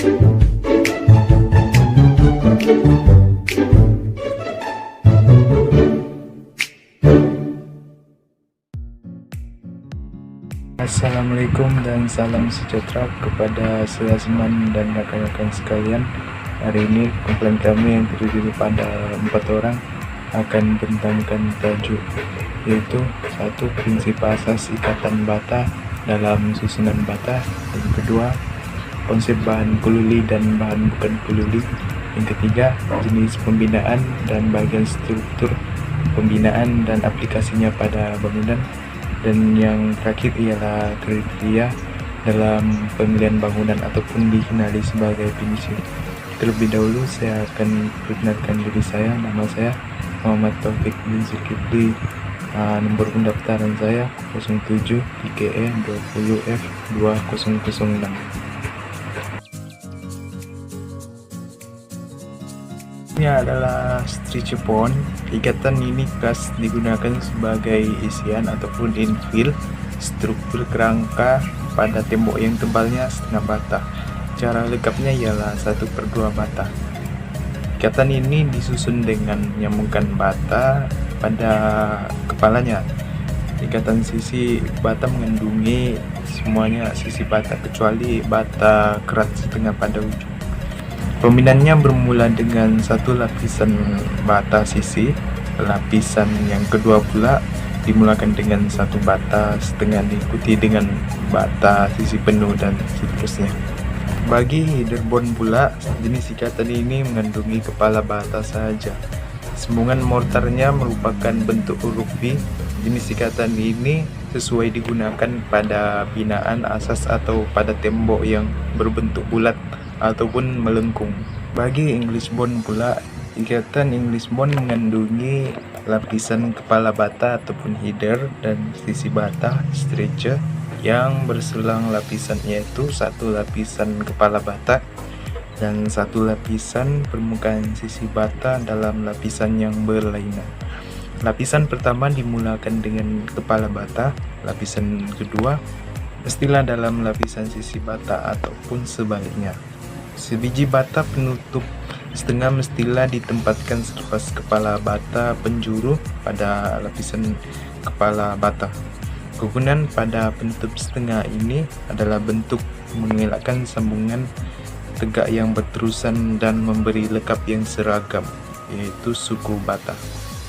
Assalamualaikum dan salam sejahtera kepada selasman dan rekan-rekan sekalian. Hari ini kumpulan kami yang terdiri pada 4 orang akan bentangkan tajuk, yaitu 1. Prinsip asas ikatan bata dalam susunan bata. Yang kedua, konsep bahan kululi dan bahan bukan kululi. Yang ketiga, jenis pembinaan dan bagian struktur pembinaan dan aplikasinya pada bangunan. Dan yang terakhir ialah kriteria dalam pemilihan bangunan ataupun dikenali sebagai finishing. Terlebih dahulu saya akan perkenalkan diri saya. Nama saya Muhammad Taufik bin Zulkifli. Nomor pendaftaran saya 07 IKE 20F 2006. Ini adalah stretcher bond. Ikatan ini khas digunakan sebagai isian ataupun infill struktur kerangka pada tembok yang tebalnya setengah bata. Cara lengkapnya ialah 1/2 bata. Ikatan ini disusun dengan menyambungkan bata pada kepalanya. Ikatan sisi bata mengandungi semuanya sisi bata kecuali bata kerat setengah pada ujung. Pembinaannya bermula dengan 1 lapisan bata sisi. Lapisan yang kedua pula dimulakan dengan 1 bata setengah, diikuti dengan bata sisi penuh dan seterusnya. Bagi header bond pula, jenis ikatan ini mengandungi kepala bata saja. Sambungan mortarnya merupakan bentuk huruf V. Jenis ikatan ini sesuai digunakan pada binaan asas atau pada tembok yang berbentuk bulat ataupun melengkung. Bagi English bond pula, ikatan English bond mengandungi lapisan kepala bata ataupun header dan sisi bata stretcher yang berselang lapisan, yaitu 1 lapisan kepala bata dan 1 lapisan permukaan sisi bata dalam lapisan yang berlainan. Lapisan pertama dimulakan dengan kepala bata, lapisan kedua mestilah dalam lapisan sisi bata ataupun sebaliknya. Sebiji bata penutup setengah mestilah ditempatkan selepas kepala bata penjuru pada lapisan kepala bata. Kegunaan pada penutup setengah ini adalah bentuk mengelakkan sambungan tegak yang berterusan dan memberi lekap yang seragam, yaitu suku bata.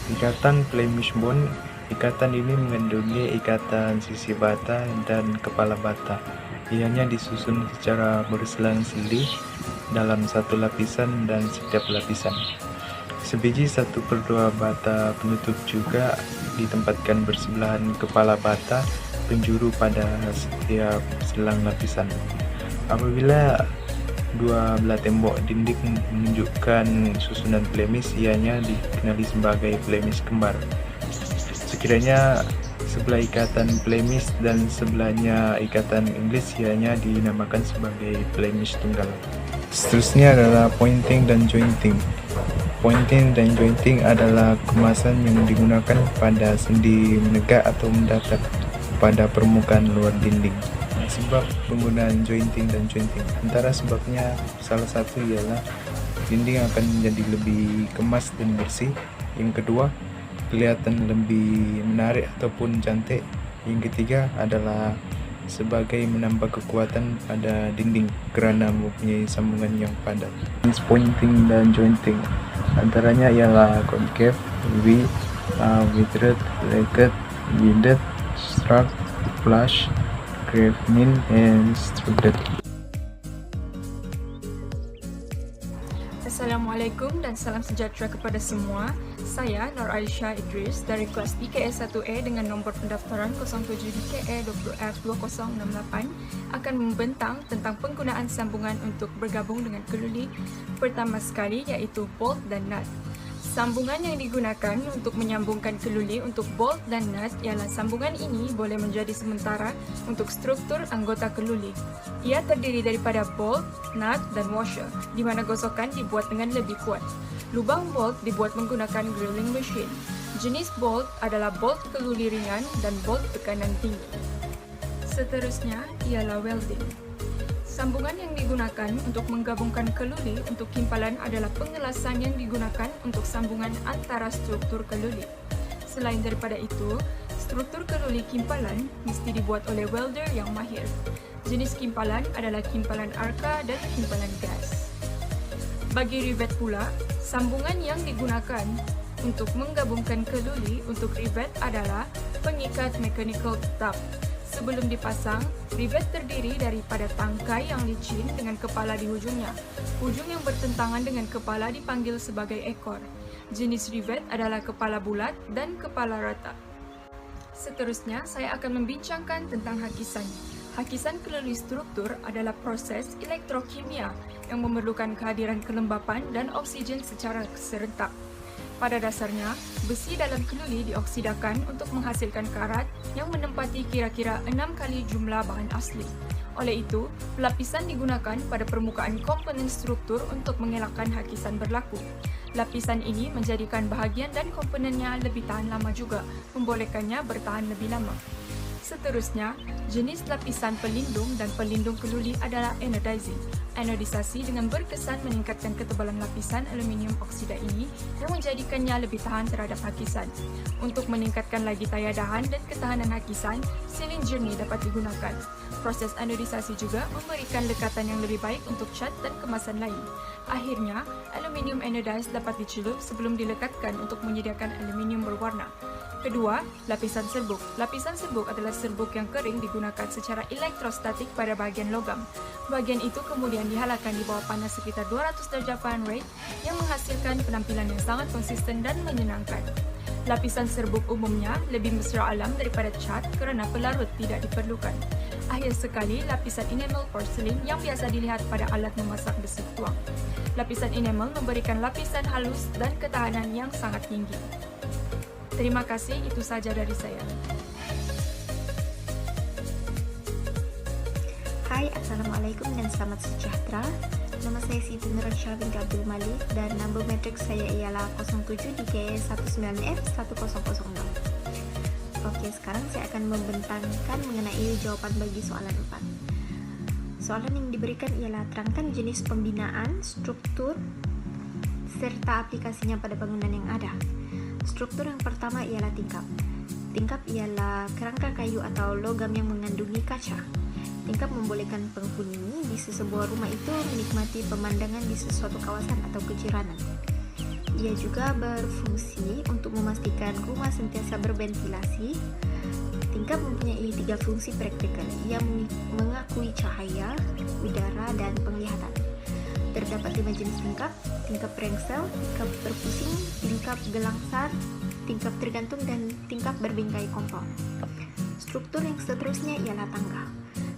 Ikatan Flemish bond. Ikatan ini mengandungi ikatan sisi bata dan kepala bata. Ianya disusun secara berselang-silih dalam 1 lapisan dan setiap lapisan. Sebiji 1/2 bata penutup juga ditempatkan bersebelahan kepala bata penjuru pada setiap selang lapisan. Apabila dua belah tembok dinding menunjukkan susunan Flemish, ianya dikenali sebagai Flemish kembar. Sekiranya sebelah ikatan Flemish dan sebelahnya ikatan English, ianya dinamakan sebagai Flemish tunggal. Seterusnya adalah pointing dan jointing. Pointing dan jointing adalah kemasan yang digunakan pada sendi menegak atau mendatar pada permukaan luar dinding. Sebab penggunaan jointing dan jointing, antara sebabnya salah satu ialah dinding akan menjadi lebih kemas dan bersih. Yang kedua, kelihatan lebih menarik ataupun cantik. Yang ketiga adalah sebagai menambah kekuatan pada dinding kerana mempunyai sambungan yang padat. Pointing dan jointing antaranya ialah concave, V, withed, ragged, beaded, struck, flush, graven, and extruded. Assalamualaikum dan salam sejahtera kepada semua. Saya Nur Aisyah Idris dari kelas IKE 1E dengan nombor pendaftaran 07 IKE 20F 2068 akan membentang tentang penggunaan sambungan untuk bergabung dengan keluli pertama sekali, iaitu bolt dan nut. Sambungan yang digunakan untuk menyambungkan keluli untuk bolt dan nut ialah sambungan ini boleh menjadi sementara untuk struktur anggota keluli. Ia terdiri daripada bolt, nut dan washer, di mana gosokan dibuat dengan lebih kuat. Lubang bolt dibuat menggunakan drilling machine. Jenis bolt adalah bolt keluli ringan dan bolt tekanan tinggi. Seterusnya ialah welding. Sambungan yang digunakan untuk menggabungkan keluli untuk kimpalan adalah pengelasan yang digunakan untuk sambungan antara struktur keluli. Selain daripada itu, struktur keluli kimpalan mesti dibuat oleh welder yang mahir. Jenis kimpalan adalah kimpalan arka dan kimpalan gas. Bagi rivet pula, sambungan yang digunakan untuk menggabungkan keluli untuk rivet adalah pengikat mechanical tetap. Sebelum dipasang, rivet terdiri daripada tangkai yang licin dengan kepala di hujungnya. Hujung yang bertentangan dengan kepala dipanggil sebagai ekor. Jenis rivet adalah kepala bulat dan kepala rata. Seterusnya, saya akan membincangkan tentang hakisan. Hakisan keluli struktur adalah proses elektrokimia yang memerlukan kehadiran kelembapan dan oksigen secara serentak. Pada dasarnya, besi dalam keluli dioksidakan untuk menghasilkan karat yang menempati kira-kira 6 kali jumlah bahan asli. Oleh itu, lapisan digunakan pada permukaan komponen struktur untuk mengelakkan hakisan berlaku. Lapisan ini menjadikan bahagian dan komponennya lebih tahan lama juga, membolehkannya bertahan lebih lama. Seterusnya, jenis lapisan pelindung dan pelindung keluli adalah anodizing. Anodisasi dengan berkesan meningkatkan ketebalan lapisan aluminium oksida ini yang menjadikannya lebih tahan terhadap hakisan. Untuk meningkatkan lagi daya tahan dan ketahanan hakisan, silin jernih dapat digunakan. Proses anodisasi juga memberikan lekatan yang lebih baik untuk cat dan kemasan lain. Akhirnya, aluminium anodized dapat dicelup sebelum dilekatkan untuk menyediakan aluminium berwarna. Kedua, lapisan serbuk. Lapisan serbuk adalah serbuk yang kering digunakan secara elektrostatik pada bahagian logam. Bahagian itu kemudian dihalakan di bawah panas sekitar 200 darjah Fahrenheit yang menghasilkan penampilan yang sangat konsisten dan menyenangkan. Lapisan serbuk umumnya lebih mesra alam daripada cat kerana pelarut tidak diperlukan. Akhir sekali, lapisan enamel porselin yang biasa dilihat pada alat memasak besi tuang. Lapisan enamel memberikan lapisan halus dan ketahanan yang sangat tinggi. Terima kasih, itu saja dari saya. Hai, Assalamualaikum dan selamat sejahtera. Nama saya Siti Nursyah binti Abdul Malik dan number matriks saya ialah 07 DKE 19F1006. Oke, sekarang saya akan membentangkan mengenai jawaban bagi soalan 4. Soalan yang diberikan ialah terangkan jenis pembinaan, struktur, serta aplikasinya pada bangunan yang ada. Struktur yang pertama ialah tingkap. Tingkap ialah kerangka kayu atau logam yang mengandungi kaca. Tingkap membolehkan penghuni di sebuah rumah itu menikmati pemandangan di sesuatu kawasan atau kejiranan. Ia juga berfungsi untuk memastikan rumah sentiasa berventilasi. Tingkap mempunyai 3 fungsi praktikal. Ia mengakui cahaya, udara, dan penglihatan. Terdapat 5 jenis tingkap: tingkap rengsel, tingkap berpusing, tingkap gelangsar, tingkap tergantung, dan tingkap berbingkai kompor. Struktur yang seterusnya ialah tangga.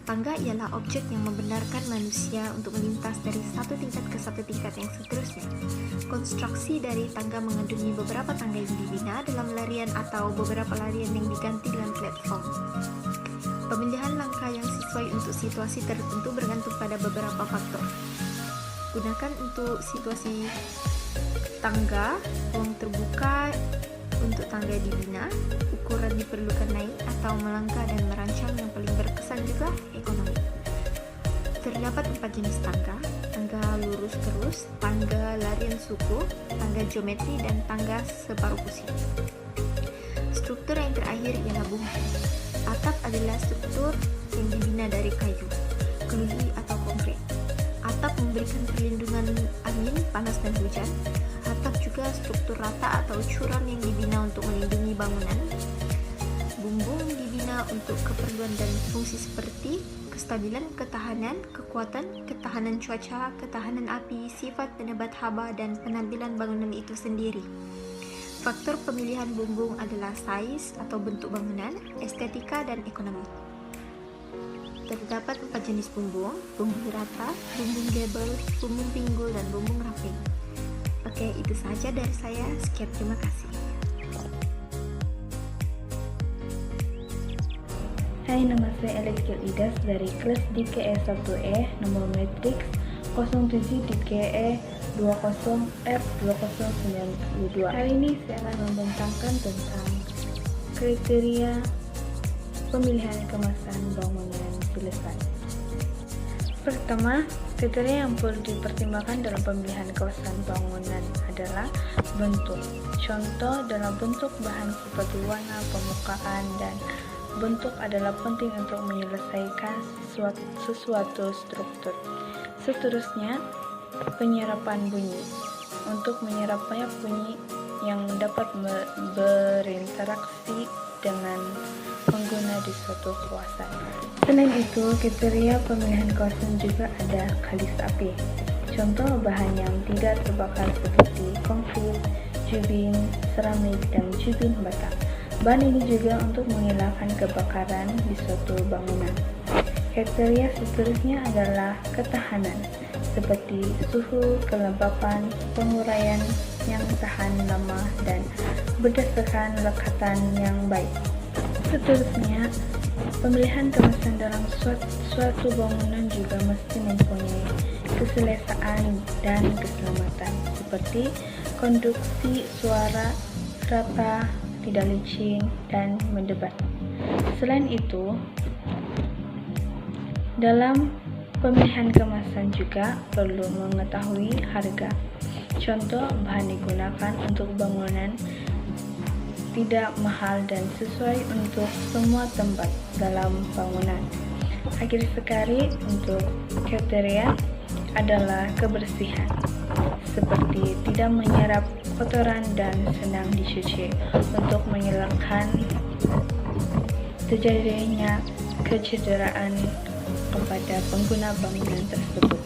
Tangga ialah objek yang membenarkan manusia untuk melintas dari satu tingkat ke satu tingkat yang seterusnya. Konstruksi dari tangga mengandungi beberapa tangga yang dibina dalam larian atau beberapa larian yang diganti dengan platform. Pemilihan langkah yang sesuai untuk situasi tertentu bergantung pada beberapa faktor. Gunakan untuk situasi tangga, ruang terbuka untuk tangga dibina, ukuran diperlukan naik atau melangkah dan merancang yang paling berkesan juga ekonomi. Terdapat 4 jenis tangga: tangga lurus kerus, tangga larian suku, tangga geometri, dan tangga separuh pusing. Struktur yang terakhir ialah bumbu. Atap adalah struktur yang dibina dari kayu, keluli atau konkrit. Atap memberikan perlindungan angin, panas, dan hujan. Atap juga struktur rata atau curam yang dibina untuk melindungi bangunan. Bumbung dibina untuk keperluan dan fungsi seperti kestabilan, ketahanan, kekuatan, ketahanan cuaca, ketahanan api, sifat penebat haba, dan penampilan bangunan itu sendiri. Faktor pemilihan bumbung adalah saiz atau bentuk bangunan, estetika, dan ekonomi. Terdapat 4 jenis bumbung: bumbung rata, bumbung gable, bumbung pinggul, dan bumbung ramping. Oke, itu saja dari saya. Sekian, terima kasih. Hai, nama saya Elizkiel Idas dari kelas DKE 1E, nomor matriks 07 DKE 20F2092. Kali ini saya akan membentangkan tentang kriteria pemilihan kemasan bangunan Filsafat. Pertama, kriteria yang perlu dipertimbangkan dalam pemilihan kawasan bangunan adalah bentuk. Contoh dalam bentuk bahan seperti warna, permukaan, dan bentuk adalah penting untuk menyelesaikan sesuatu struktur. Seterusnya, penyerapan bunyi. Untuk menyerap banyak bunyi yang dapat berinteraksi dengan pengguna di suatu kawasan. Selain itu, kriteria pemilihan kawasan juga ada kalis api. Contoh bahan yang tidak terbakar seperti konkrit, jubin, seramik, dan jubin bata. Bahan ini juga untuk menghilangkan kebakaran di suatu bangunan. Kriteria seterusnya adalah ketahanan, seperti suhu, kelembapan, penguraian yang tahan lama, dan berdasarkan lekatan yang baik. Seterusnya, pemilihan kemasan dalam suatu bangunan juga mesti mempunyai keselesaan dan keselamatan, seperti konduksi suara, rata, tidak licin, dan mendebat. Selain itu, dalam pemilihan kemasan juga perlu mengetahui harga. Contoh, bahan digunakan untuk bangunan tidak mahal dan sesuai untuk semua tempat dalam bangunan. Akhir sekali, untuk kriteria adalah kebersihan, seperti tidak menyerap kotoran dan senang dicuci untuk menghilangkan terjadinya kecederaan kepada pengguna bangunan tersebut.